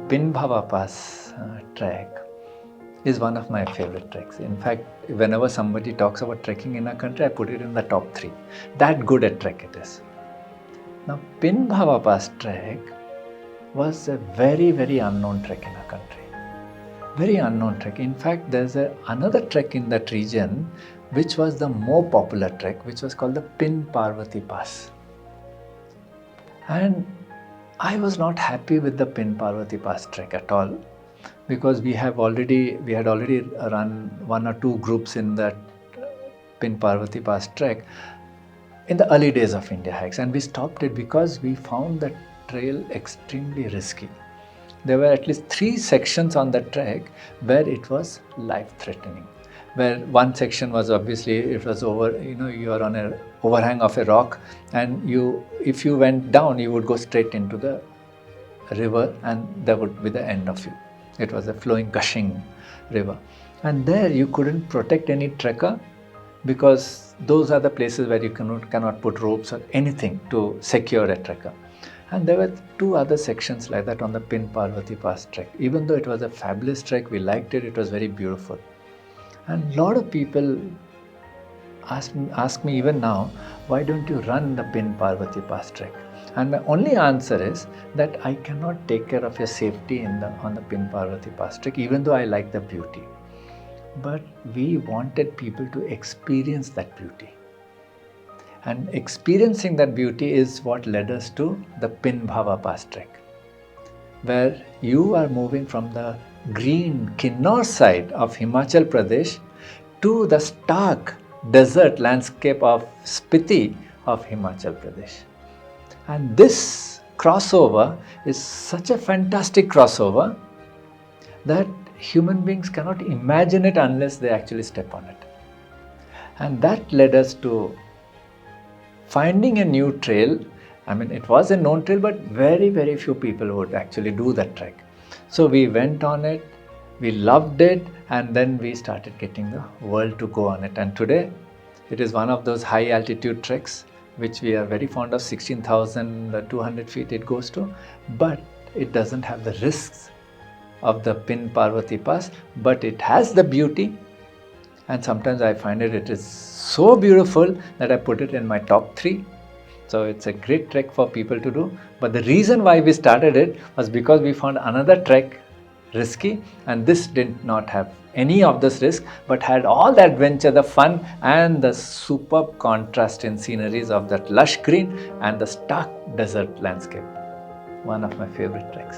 Bhaba Pass trek is one of my favorite treks. In fact, whenever somebody talks about trekking in a country, I put it in the top 3. That good a trek it is. Now, Bhaba Pass trek was a very, very unknown trek in our country. Very unknown trek. In fact, there's another trek in that region which was the more popular trek, which was called the Parvati Pass. And I was not happy with the Parvati Pass trek at all, because we had already run 1 or 2 groups in that Parvati Pass trek in the early days of Indiahikes, and we stopped it because we found the trail extremely risky. There were at least 3 sections on the trek where it was life-threatening. Where one section was obviously, it was you are on an overhang of a rock, and if you went down, you would go straight into the river, and that would be the end of you. It was a flowing, gushing river. And there you couldn't protect any trekker, because those are the places where you cannot put ropes or anything to secure a trekker. And there were 2 other sections like that on the Parvati Pass trek. Even though it was a fabulous trek, we liked it, it was very beautiful. And a lot of people ask me even now, why don't you run the Parvati Pass trek? And my only answer is that I cannot take care of your safety on the Parvati Pass trek, even though I like the beauty. But we wanted people to experience that beauty. And experiencing that beauty is what led us to the Bhaba Pass trek, where you are moving from the green Kinnaur side of Himachal Pradesh to the stark desert landscape of Spiti of Himachal Pradesh. And this crossover is such a fantastic crossover that human beings cannot imagine it unless they actually step on it. And that led us to finding a new trail. I mean, it was a known trail, but very, very few people would actually do that trek. So we went on it, we loved it, and then we started getting the world to go on it. And today, it is one of those high altitude treks, which we are very fond of. 16,200 feet it goes to, but it doesn't have the risks of the Parvati Pass, but it has the beauty. And sometimes I find it is so beautiful that I put it in my top 3. So it's a great trek for people to do. But the reason why we started it was because we found another trek risky, and this did not have any of this risk, but had all the adventure, the fun, and the superb contrast in sceneries of that lush green and the stark desert landscape. One of my favorite treks.